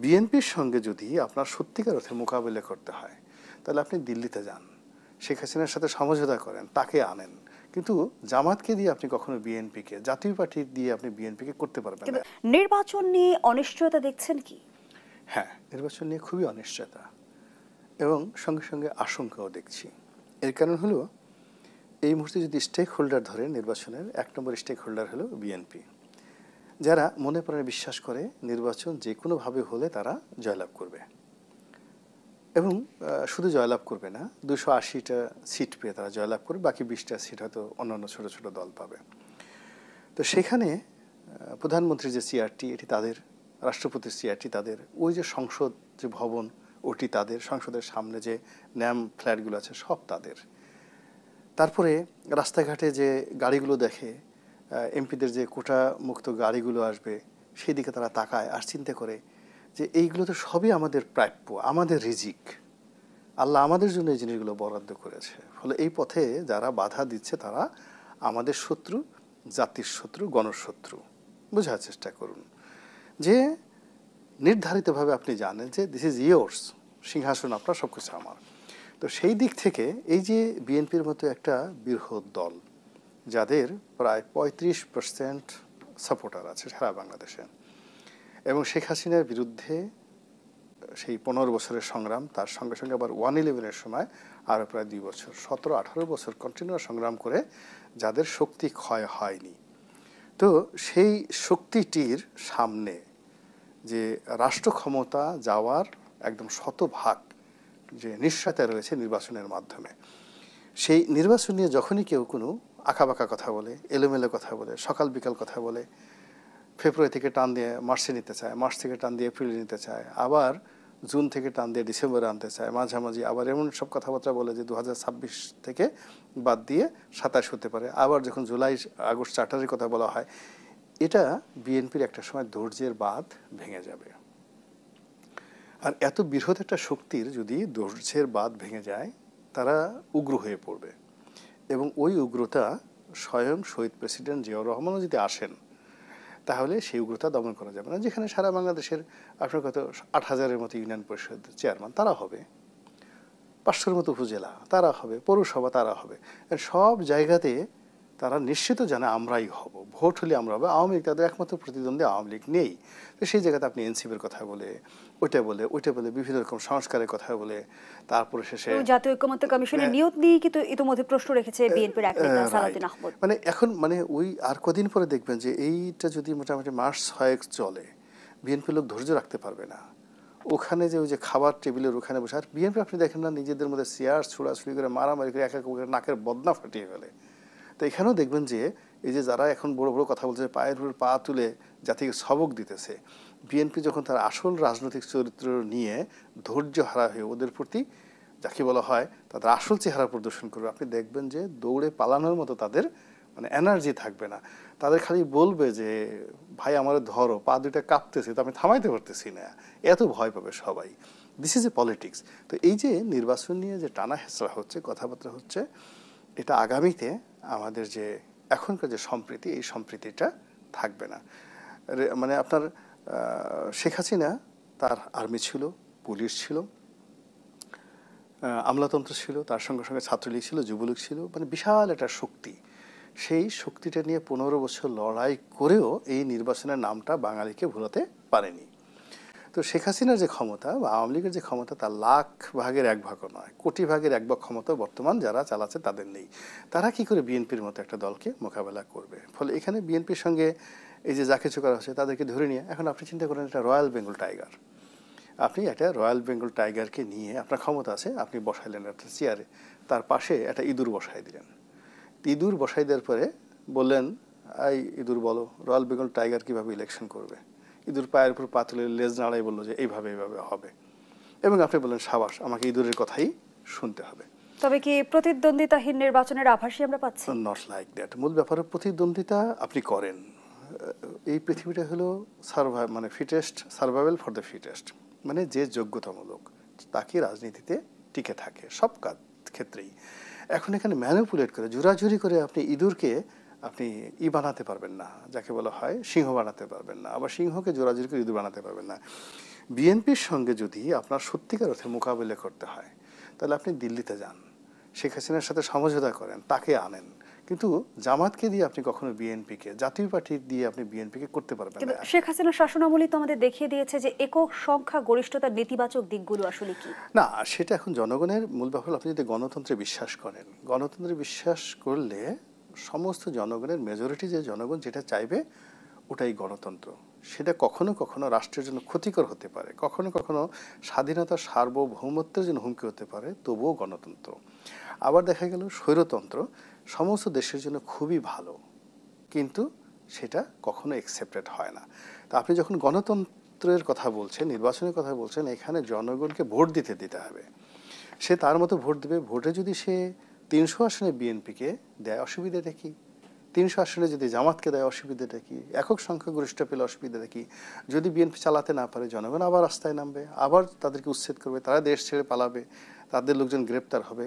বিএনপির সঙ্গে যদি আপনার সত্যিকার অর্থে মোকাবিলা করতে হয় তাহলে আপনি দিল্লিতে যান, শেখ হাসিনার সাথে সমঝোতা করেন, তাকে আনেন। কিন্তু জামাতকে দিয়ে আপনি কখনো বিএনপিকে, জাতীয় পার্টি দিয়ে আপনি বিএনপিকে করতে পারবেন না। নির্বাচন নিয়ে অনিশ্চয়তা দেখছেন কি? হ্যাঁ, নির্বাচন নিয়ে খুবই অনিশ্চয়তা এবং সঙ্গে সঙ্গে আশঙ্কাও দেখছি। এর কারণ হলো এই মুহূর্তে যদি স্টেক হোল্ডার ধরে নির্বাচনের 1 নম্বর স্টেক হোল্ডার হলো বিএনপি, যারা মনে প্রাণে বিশ্বাস করে নির্বাচন যে কোনোভাবে হলে তারা জয়লাভ করবে এবং শুধু জয়লাভ করবে না, 280টা সিট পেয়ে তারা জয়লাভ করবে, বাকি 20টা সিট হয়তো অন্যান্য ছোট ছোট দল পাবে। তো সেখানে প্রধানমন্ত্রীর যে চেয়ারটি এটি তাদের, রাষ্ট্রপতির চেয়ারটি তাদের, ওই যে সংসদ যে ভবন ওটি তাদের, সংসদের সামনে যে ন্যাম ফ্ল্যাটগুলো আছে সব তাদের। তারপরে রাস্তাঘাটে যে গাড়িগুলো দেখে, এমপিদের যে কোটা মুক্ত গাড়িগুলো আসবে সেই দিকে তারা তাকায় আর চিন্তা করে যে এইগুলো তো সবই আমাদের প্রাপ্য, আমাদের রিজিক, আল্লাহ আমাদের জন্য এই জিনিসগুলো বরাদ্দ করেছে। ফলে এই পথে যারা বাধা দিচ্ছে তারা আমাদের শত্রু, জাতির শত্রু, গণশত্রু। বোঝার চেষ্টা করুন যে নির্ধারিতভাবে আপনি জানেন যে দিস ইজ ইয়োর্স, সিংহাসন আপনার, সব কিছু আমার। তো সেই দিক থেকে এই যে বিএনপির মতো একটা বৃহৎ দল যাদের প্রায় 35% সাপোর্টার আছে সারা বাংলাদেশে, এবং শেখ হাসিনার বিরুদ্ধে সেই 15 বছরের সংগ্রাম, তার সঙ্গে সঙ্গে আবার 1/11-এর সময় আরও প্রায় 2 বছর, 17-18 বছর কন্টিনিউ সংগ্রাম করে যাদের শক্তি ক্ষয় হয়নি, তো সেই শক্তিটির সামনে যে রাষ্ট্র ক্ষমতা যাওয়ার একদম শতভাগ যে নিশ্চয়তা রয়েছে নির্বাচনের মাধ্যমে, সেই নির্বাচন নিয়ে যখনই কেউ কোনো আঁকাবাঁকা কথা বলে, এলোমেলো কথা বলে, সকাল বিকাল কথা বলে, ফেব্রুয়ারি থেকে টান দিয়ে মার্চে নিতে চায়, মার্চ থেকে টান দিয়ে এপ্রিলে নিতে চায়, আবার জুন থেকে টান দিয়ে ডিসেম্বরে আনতে চায়, মাঝামাঝি আবার এমন সব কথাবার্তা বলে যে 2026 থেকে বাদ দিয়ে 27 হতে পারে, আবার যখন জুলাই আগস্ট চার্টারের কথা বলা হয়, এটা বিএনপির একটা সময় ধৈর্যের বাঁধ ভেঙে যাবে। আর এত বৃহৎ একটা শক্তির যদি ধৈর্যের বাঁধ ভেঙে যায় তারা উগ্র হয়ে পড়বে, এবং ওই উগ্রতা স্বয়ং শহীদ প্রেসিডেন্ট জিয়াউর রহমানও যদি আসেন তাহলে সেই উগ্রতা দমন করা যাবে না। যেখানে সারা বাংলাদেশের আপনার কত 8,000-এর মতো ইউনিয়ন পরিষদ চেয়ারম্যান তারা হবে, 500-এর মতো উপজেলা তারা হবে, পৌরসভা তারা হবে, সব জায়গাতে তারা নিশ্চিত জানে আমরাই হব, ভোট হলে আমরা হবে। আওয়ামী লীগ তাদের একমাত্র প্রতিদ্বন্দ্বী আওয়ামী লীগ নেই, তো সেই জায়গাতে আপনি এনসিপির কথা বলে ওইটা বলে বিভিন্ন রকম সংস্কারের কথা বলে তারপরে শেষে জাতীয় ঐকমত্য কমিশনের নিয়োগ নিয়ে কিন্তু ইতিমধ্যে প্রশ্ন রেখেছে বিএনপির এক নেতা সালাউদ্দিন আহমেদ। মানে এখন মানে ওই আর কদিন পরে দেখবেন যে এইটা যদি মোটামুটি মাস 6 চলে, বিএনপি লোক ধৈর্য রাখতে পারবে না। ওখানে যে ওই যে খাবার টেবিলের ওখানে বসে, আর বিএনপি আপনি দেখেন না নিজেদের মধ্যে চেয়ার ছোড়াছুড়ি করে মারামারি করে এক এক নাকের বদনা ফাটিয়ে ফেলে। তো এখানেও দেখবেন যে এই যে যারা এখন বড় বড় কথা বলছে, পায়ের উপর পা তুলে জাতিকে সবক দিতেছে, বিএনপি যখন তার আসল রাজনৈতিক চরিত্র নিয়ে ধৈর্য হারা হয়ে ওদের প্রতি যাকে বলা হয় তাদের আসল চেহারা প্রদর্শন করবে, আপনি দেখবেন যে দৌড়ে পালানোর মতো তাদের মানে এনার্জি থাকবে না। তাদের খালি বলবে যে ভাই আমার ধরো, পা দুইটা কাঁপতেছে, তো আমি থামাইতে পারতেছি না, এত ভয় পাবে সবাই। This is a politics. তো এই যে নির্বাচন নিয়ে যে টানা হেঁচড়া হচ্ছে, কথাবার্তা হচ্ছে, এটা আগামীতে আমাদের যে এখনকার যে সম্প্রীতি, এই সম্প্রীতিটা থাকবে না। মানে আপনার শেখ হাসিনা তার আর্মি ছিল, পুলিশ ছিল, আমলাতন্ত্র ছিল, তার সঙ্গে সঙ্গে ছাত্রলীগ ছিল, যুবলীগ ছিল, মানে বিশাল একটা শক্তি। সেই শক্তিটা নিয়ে 15 বছর লড়াই করেও এই নির্বাচনের নামটা বাঙালিকে ভুলাতে পারেনি। তো শেখ হাসিনার যে ক্ষমতা বা আওয়ামী লীগের যে ক্ষমতা তার লাখ ভাগের 1 ভাগও নয়, কোটি ভাগের 1 ভাগ ক্ষমতা বর্তমান যারা চালাচ্ছে তাদের নেই। তারা কি করে বিএনপির মতো একটা দলকে মোকাবেলা করবে? ফলে এখানে বিএনপির সঙ্গে এই যে যা কিছু করা হচ্ছে তাদেরকে ধরে নিয়ে এখন আপনি চিন্তা করেন একটা রয়্যাল বেঙ্গল টাইগার, আপনি একটা রয়্যাল বেঙ্গল টাইগারকে নিয়ে আপনার ক্ষমতা আছে, আপনি বসাইলেন একটা চেয়ারে, তার পাশে একটা ইঁদুর বসাই দিলেন। ইঁদুর বসাই দেওয়ার পরে বললেন, এই ইঁদুর বলো রয়্যাল বেঙ্গল টাইগার কীভাবে ইলেকশন করবে? ইঁদুর পায়ের উপর পা তুলে লেজ নাড়াই বললো যে এইভাবে হবে, এবং আপনি বললেন সাবাস, আমাকে ইঁদুরের কথাই শুনতে হবে। তবে কি প্রতিদ্বন্দ্বিতাহীন নির্বাচনের আভাসই আমরা পাচ্ছি? Not like that. মূল ব্যাপারে প্রতিদ্বন্দ্বিতা আপনি করেন, এই পৃথিবীটা হলো মানে fittest, survival for the fittest, মানে যে যোগ্যতামূলক তাকে রাজনীতিতে টিকে থাকে সব ক্ষেত্রেই। এখন এখানে ম্যানিপুলেট করে জোরাজুরি করে আপনি ইঁদুরকে আপনি বানাতে পারবেন না, যাকে বলা হয় সিংহ বানাতে পারবেন না, আবার সিংহকে জোরাজুরি করে ইঁদুর বানাতে পারবেন না। বিএনপির সঙ্গে যদি আপনার সত্যিকার অর্থে মোকাবিলা করতে হয় তাহলে আপনি দিল্লিতে যান, শেখ হাসিনার সাথে সমঝোতা করেন, তাকে আনেন। কিন্তু জামাতকে দিয়ে আপনি কখনো বিএনপিকে, জাতীয় পার্টি দিয়ে আপনি বিএনপিকে করতে পারবেন কিন্তু না। শেখ হাসিনার শাসনামলই তো আমাদের দেখিয়ে দিয়েছে যে একক সংখ্যা গরিষ্ঠতার নেতিবাচক দিকগুলো আসলে কি। না, সেটা এখন জনগণের মূল ব্যাপার। আপনি যদি গণতন্ত্রে বিশ্বাস করেন, গণতন্ত্রে বিশ্বাস করলে সমস্ত জনগণের মেজরিটি যে জনগণ যেটা চাইবে ওটাই গণতন্ত্র। সেটা কখনো কখনো রাষ্ট্রের জন্য ক্ষতিকর হতে পারে, কখনো কখনো স্বাধীনতার সার্বভৌমত্বের জন্য হুমকি হতে পারে, তবুও গণতন্ত্র। আবার দেখা গেল স্বৈরতন্ত্র সমস্ত দেশের জন্য খুবই ভালো, কিন্তু সেটা কখনো অ্যাকসেপ্টেড হয় না। তা আপনি যখন গণতন্ত্রের কথা বলছেন, নির্বাচনের কথা বলছেন, এখানে জনগণকে ভোট দিতে হবে। সে তার মতো ভোট দেবে। ভোটে যদি সে 300 আসনে বিএনপিকে দেয়, অসুবিধাটা কি? 300 আসনে যদি জামাতকে দেয়, অসুবিধাটা কি? একক সংখ্যাগরিষ্ঠ পেলে অসুবিধাটা কি? যদি বিএনপি চালাতে না পারে, জনগণ আবার রাস্তায় নামবে, আবার তাদেরকে উচ্ছেদ করবে, তারা দেশ ছেড়ে পালাবে, তাদের লোকজন গ্রেপ্তার হবে।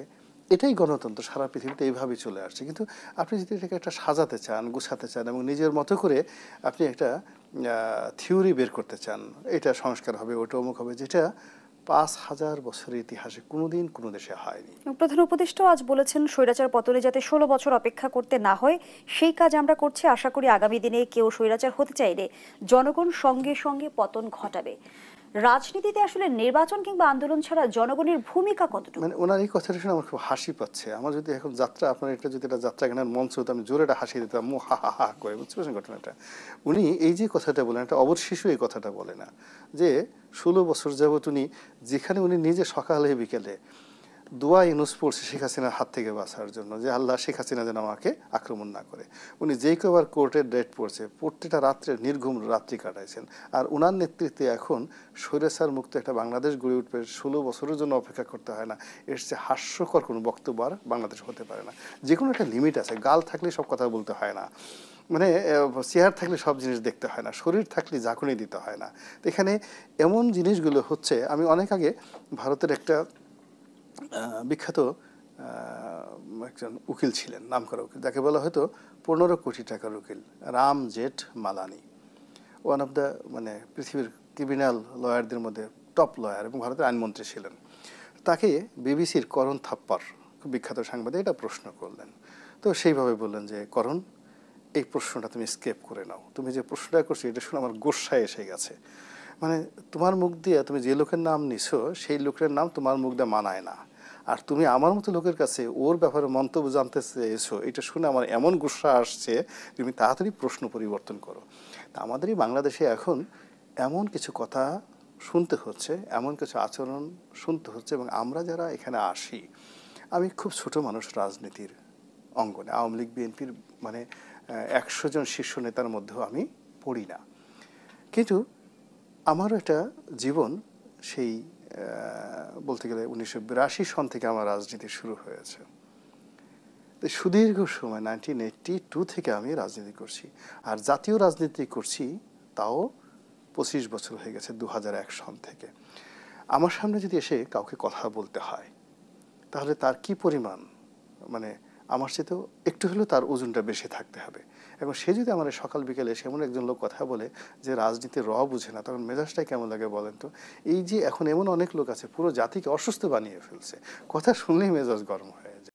এটাই গণতন্ত্র, সারা পৃথিবীতে এইভাবেই চলে আসছে। কিন্তু আপনি যদি এটাকে একটা সাজাতে চান, গুছাতে চান এবং নিজের মতো করে আপনি একটা থিওরি বের করতে চান, এটা সংস্কার হবে, ওটা অমুক হবে, যেটা 5000 বছরের ইতিহাসে কোনোদিন কোনো দেশে হয়নি। প্রধান উপদেষ্টাও আজ বলেছেন স্বৈরাচার পতনে যাতে 16 বছর অপেক্ষা করতে না হয় সেই কাজ আমরা করছি। আশা করি আগামী দিনে কেউ স্বৈরাচার হতে চাইলে জনগণ সঙ্গে সঙ্গে পতন ঘটাবে। রাজনীতিতে আসলে নির্বাচন কিংবা আন্দোলন ছাড়া জনগণের ভূমিকা কতটুকু? মানে ওনার এই কথাটা শুনে আমার খুব হাসি পাচ্ছে। আমার যদি এখন যাত্রা, আপনার এটা যদি এটা যাত্রা গানের মঞ্চ হতো, আমি জোরে একটা হাসি দিতাম, মো হা হা হা করে। বুঝতে পারছেন ঘটনাটা? উনি এই যে কথাটা বলেন, একটা অবশ শিশু এই কথাটা বলে না, যে 16 বছর যাবত উনি, যেখানে উনি নিজে সকালে বিকেলে দোয়া ইউনুস পড়ছে শেখ হাসিনার হাত থেকে বাঁচার জন্য, যে আল্লাহ শেখ হাসিনা যেন আমাকে আক্রমণ না করে। উনি যেই কবার কোর্টের ডেট পড়ছে, প্রত্যেকটা রাত্রে নির্ঘুম রাত্রি কাটাইছেন। আর উনার নেতৃত্বে এখন স্বৈরাচার মুক্ত একটা বাংলাদেশ গড়ে উঠবে, 16 বছরের জন্য অপেক্ষা করতে হয় না। এর চেয়ে হাস্যকর কোনো বক্তব্য আর বাংলাদেশ হতে পারে না। যে কোনো একটা লিমিট আছে। গাল থাকলে সব কথা বলতে হয় না, মানে চেয়ার থাকলে সব জিনিস দেখতে হয় না, শরীর থাকলে ঝাঁকুনি দিতে হয় না। তো এখানে এমন জিনিসগুলো হচ্ছে। আমি অনেক আগে ভারতের একটা বিখ্যাত একজন উকিল ছিলেন, নামকরা উকিল, যাকে বলা হয়তো 15 কোটি টাকার উকিল, রাম জেঠ মালানি। ওয়ান অফ দ্য, মানে পৃথিবীর ক্রিমিনাল লয়ারদের মধ্যে টপ লয়ার, এবং ভারতের আইনমন্ত্রী ছিলেন। তাকে বিবিসির করণ থাপ্পর, খুব বিখ্যাত সাংবাদিক, এটা প্রশ্ন করলেন। তো সেইভাবে বললেন যে, করণ, এই প্রশ্নটা তুমি স্কেপ করে নাও, তুমি যে প্রশ্নটা করছো এটা শুনে আমার গোস্সায় এসে গেছে। মানে তোমার মুখ দিয়ে তুমি যে লোকের নাম নিছো, সেই লোকের নাম তোমার মুখ দিয়ে মানায় না। আর তুমি আমার মতো লোকের কাছে ওর ব্যাপারে মন্তব্য জানতে চেয়েছো, এটা শুনে আমার এমন গুসা আসছে, তুমি তাড়াতাড়ি প্রশ্ন পরিবর্তন করো। তা আমাদের এই বাংলাদেশে এখন এমন কিছু কথা শুনতে হচ্ছে, এমন কিছু আচরণ শুনতে হচ্ছে, এবং আমরা যারা এখানে আসি, আমি খুব ছোট মানুষ রাজনীতির অঙ্গনে, আওয়ামী লীগ বিএনপির মানে 100 জন শীর্ষ নেতার মধ্যেও আমি পড়ি না। কিন্তু আমারও একটা জীবন, সেই বলতে গেলে 1982 সন থেকে আমার রাজনীতি শুরু হয়েছে। তো সুদীর্ঘ সময় 1982 থেকে আমি রাজনীতি করছি, আর জাতীয় রাজনীতি করছি তাও 25 বছর হয়ে গেছে, 2001 সন থেকে। আমার সামনে যদি এসে কাউকে কথা বলতে হয়, তাহলে তার কি পরিমাণ, মানে আমার চেয়েতেও একটু হলেও তার ওজনটা বেশি থাকতে হবে। এবং সে যদি আমার সকাল বিকেলে এসে এমন একজন লোক কথা বলে যে রাজনীতির বুঝে না, তখন মেজাজটাই কেমন লাগে বলেন তো? এই যে এখন এমন অনেক লোক আছে পুরো জাতিকে অসুস্থ বানিয়ে ফেলছে, কথা শুনলেই মেজাজ গরম হয়।